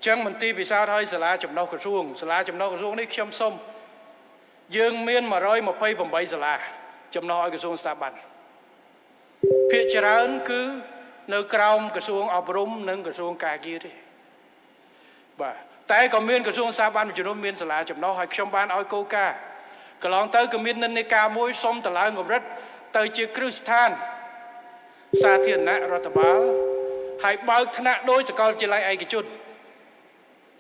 ចឹងមន្ទីរពិសោធន៍ឲ្យសាលាចំណុះក្រសួងសាលាចំណុះក្រសួងនេះខ្ញុំសូមយើងមាន128សាលាចំណុះឲ្យក្រសួងស្ថាប័នភាគច្រើនគឺនៅក្រោមក្រសួងអប់រំនិងក្រសួងការងារទេបាទតែក៏មានក្រសួងស្ថាប័នមួយចំនួនមានសាលាចំណុះឲ្យខ្ញុំបានឲ្យគោលការណ៍កន្លងទៅក៏មាននិន្នាការមួយសុំតឡើងកម្រិតទៅជាគ្រឹះស្ថានសាធារណៈរដ្ឋបាលហើយបើកថ្នាក់ដោយសាកលវិទ្យាល័យឯកជន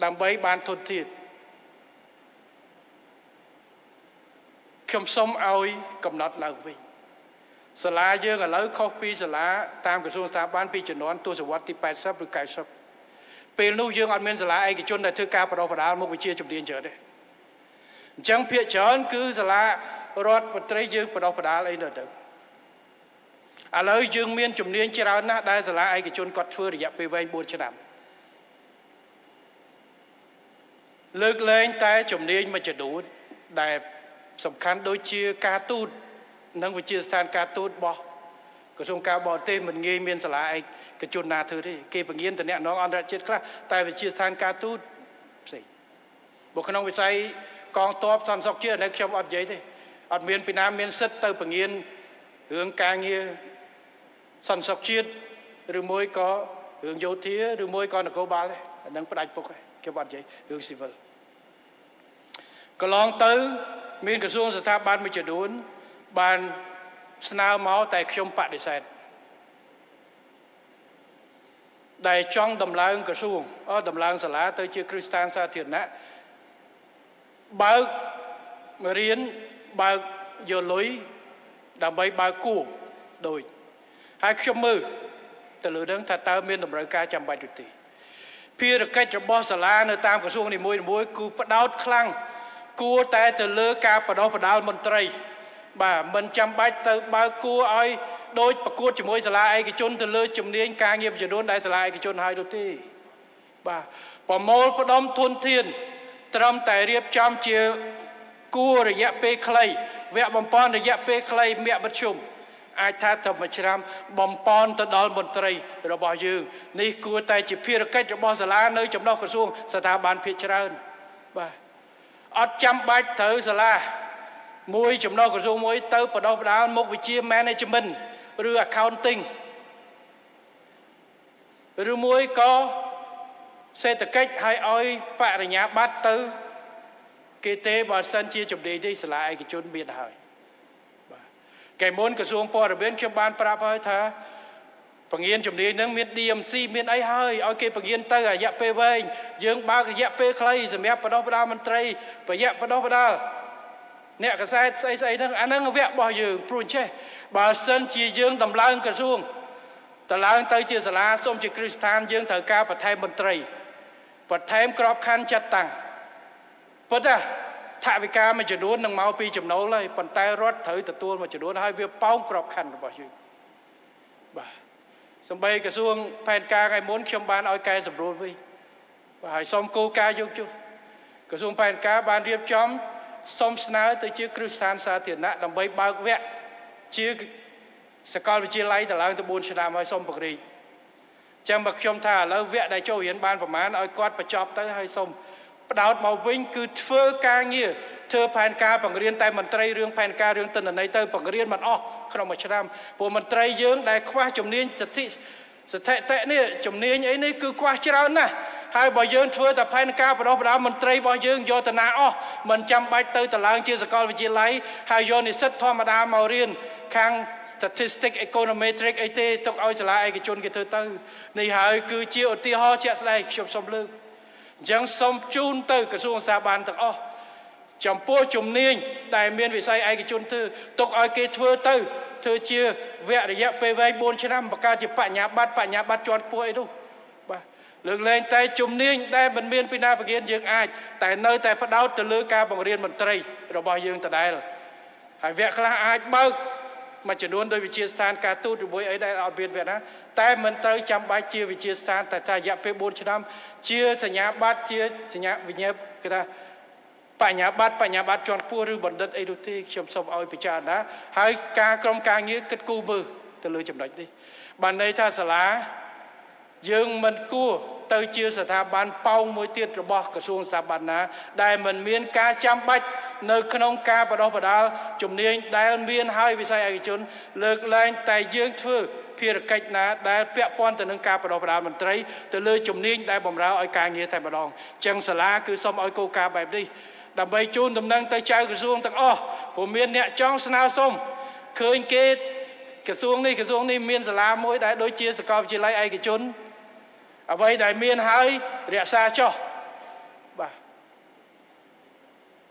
ដើម្បីបានធនធានខ្ញុំសូមឲ្យកំណត់ឡើងវិញសាលាយើងឥឡូវខុសពីសាលាតាមក្រសួងស្ថាប័នពីជំនាន់ទសវត្សរ៍ទី80ឬ90ពេលនោះយើងអត់មានសាលាឯកជនដែលធ្វើការបណ្ដុះបណ្ដាលមុខវិជ្ជាជំនាញច្រើនទេអញ្ចឹងភាគច្រើនគឺសាលារដ្ឋមន្ត្រីយើងបណ្ដុះបណ្ដាលអីទៅឥឡូវយើងមានជំនាញច្រើនណាស់ដែលសាលាឯកជនគាត់ធ្វើរយៈពេលវែង4ឆ្នាំលើកលែងតែជំនាញមួយចំនួនដែលសំខាន់ដូចជាការទូតនិងវិទ្យាស្ថានការទូតរបស់ក្រសួងការបរទេសមិនងាយមានសាលាឯកជនណាធ្វើទេគេពង្រៀនតំណែងអន្តរជាតិខ្លះតែវិទ្យាស្ថានការទូតផ្សេងបើក្នុងវិស័យកងទ័ពសន្តិសុខជាតិនៅខ្ញុំអត់និយាយទេអត់មានពីណាមានសិទ្ធិទៅពង្រៀនរឿងការងារសន្តិសុខជាតិឬមួយក៏រឿងយោធាឬមួយក៏នគរបាលទេអានឹងផ្ដាច់ពុកខ្ញុំអត់និយាយរឿងស៊ីវិលកន្លងទៅមានក្រសួងស្ថាប័នមួយចំនួនបានស្នើមកតែខ្ញុំបដិសេធដែលចង់ដំឡើងក្រសួងដំឡើងសាលាទៅជាគ្រឹះស្ថានសាធារណៈបើករៀនបើកយកលុយដើម្បីបើកគួរដូចហើយខ្ញុំមើលទៅលើនឹងថាតើមានតម្រូវការចាំបាច់ឬទេភារកិច្ចរបស់សាលានៅតាមក្រសួងនីមួយៗគឺផ្ដោតខ្លាំងគួរតែទៅលើការបណ្ដុះបណ្ដាលមន្ត្រីបាទមិនចាំបាច់ទៅបើកគួរឲ្យដូចប្រកួតជាមួយសាលាឯកជនទៅលើជំនាញការងារចំនួនដែលសាលាឯកជនឲ្យនោះទេបាទប្រមូលផ្ដុំធនធានត្រឹមតែរៀបចំជាគួររយៈពេលខ្លីវគ្គបំពន់រយៈពេលខ្លីមគ្គមធ្យមអាចថាទៅមួយឆ្នាំបំពន់ទៅដល់មន្ត្រីរបស់យើងនេះគួរតែជាភារកិច្ចរបស់សាលានៅចំណុះក្រសួងស្ថាប័នភាគច្រើនបាទអត់ចាំបាច់ត្រូវសាលាមួយចំណុះក្រសួងមួយទៅបណ្ដុះបណ្ដាលមុខវិជ្ជា management ឬ accounting ឬមួយក៏សេដ្ឋកិច្ចឲ្យបរិញ្ញាបត្រទៅគេទេបើសិនជាជំនាញនេះសាលាឯកជនមានហើយបាទកែមុនក្រសួងព័ត៌មានខ្ញុំបានប្រាប់ហើយថាពង្រៀនជំនាញនឹងមាន DMC មានអីហើយឲ្យគេពង្រៀនទៅរយៈពេលវែងយើងបើករយៈពេលខ្លីសម្រាប់បណ្ដុះបណ្ដាលមន្ត្រីបណ្ដុះបណ្ដាលអ្នកកសែតស្អីហ្នឹងអាហ្នឹងវគ្គរបស់យើងព្រោះអញ្ចេះបើសិនជាយើងដំឡើងក្រសួងតឡើងទៅជាសាលាសូមជាគ្រឹះស្ថានយើងត្រូវការបន្ថែមមន្ត្រីបន្ថែមក្របខ័ណ្ឌចាត់តាំងប៉ុន្តែថវិកាមួយចំនួននឹងមកពីចំណូលហើយប៉ុន្តែរដ្ឋត្រូវទទួលមួយចំនួនហើយវាប៉ោងក្របខ័ណ្ឌរបស់យើងបាទសម្បីក្រសួងផែនការថ្ងៃមុនខ្ញុំបានឲ្យកែសម្រួលវិញបាទហើយសូមគោលការណ៍យកចុះក្រសួងផែនការបានរៀបចំសូមស្នើទៅជាគ្រឹះស្ថានសាធារណៈដើម្បីបើកវគ្គជាសាកលវិទ្យាល័យតឡើងទៅ4ឆ្នាំហើយសូមពង្រីកចឹងបើខ្ញុំថាឥឡូវវគ្គដែលចូលរៀនបានប្រមាណឲ្យគាត់បញ្ចប់ទៅហើយសូមផ្ដោតមកវិញគឺធ្វើការងារធ្វើផែនការបង្រៀនតែមន្ត្រីរឿងផែនការរឿងទិន្នន័យទៅបង្រៀនមិនអស់ក្នុងមួយឆ្នាំពួកមន្ត្រីយើងដែលខ្វះជំនាញស្ថិតិនេះជំនាញអីនេះគឺខ្វះច្រើនណាស់ហើយបើយើងធ្វើតែផែនការបណ្ដុះបណ្ដាលមន្ត្រីរបស់យើងយកតាណាអស់មិនចាំបាច់ទៅតឡើងជាសាកលវិទ្យាល័យហើយយកនិស្សិតធម្មតាមករៀនខាង statistic econometric អីទេទុកឲ្យសាលាឯកជនគេធ្វើទៅនេះហើយគឺជាឧទាហរណ៍ជាក់ស្ដែងខ្ញុំសូមលើកអញ្ចឹងសូមជូនទៅក្រសួងស្ថាប័នទាំងអស់ចំពោះជំនាញដែលមានវិស័យឯកជនធ្វើទុកឲ្យគេធ្វើទៅធ្វើជាវគ្គរយៈពេលវែង4ឆ្នាំបង្កើតជាបញ្ញាបត្រជាន់ខ្ពស់អីនោះបាទលើកលែងតែជំនាញដែលមិនមានពីណាបង្រៀនយើងអាចតែនៅតែផ្ដោតទៅលើការបង្រៀនមន្ត្រីរបស់យើងដដែលហើយវគ្គខ្លះអាចបើកមួយចំនួនដោយវិទ្យាស្ថានការទូតឬមួយអីដែលអត់មានវគ្គណាតែមិនត្រូវចាំបាច់ជាវិទ្យាស្ថានតែរយៈពេល4ឆ្នាំជាសញ្ញាបត្រជាសញ្ញាវិញ្ញាគេថាបញ្ញាបត្រជាន់ខ្ពស់ឬបណ្ឌិតអីនោះទេខ្ញុំសូមឲ្យពិចារណាហើយការក្រុមការងារគិតគូរមើលទៅលើចំណុចនេះបានន័យថាសាលាយើងមិនគួរ ទៅជាស្ថាប័នប៉ោងមួយទៀតរបស់ក្រសួងស្ថាប័នណាដែលមិនមានការចាំបាច់នៅក្នុងការបដិបដាលជំនាញដែលមានហើយវិស័យឯកជនលើកលែងតែយើងធ្វើភារកិច្ចណាដែលពាក់ព័ន្ធទៅនឹងការបដិបដាលមន្ត្រីទៅលើជំនាញដែលបម្រើឲ្យការងារតែម្ដងអញ្ចឹងសាលាគឺសូមឲ្យគោលការណ៍បែបនេះដើម្បីជូនដំណឹងទៅចៅក្រសួងទាំងអស់ព្រោះមានអ្នកចង់ស្នើសុំឃើញគេក្រសួងនេះមានសាលាមួយដែលដូចជាសាកលវិទ្យាល័យឯកជនអ្វីដែលមានហើយរក្សាចោះ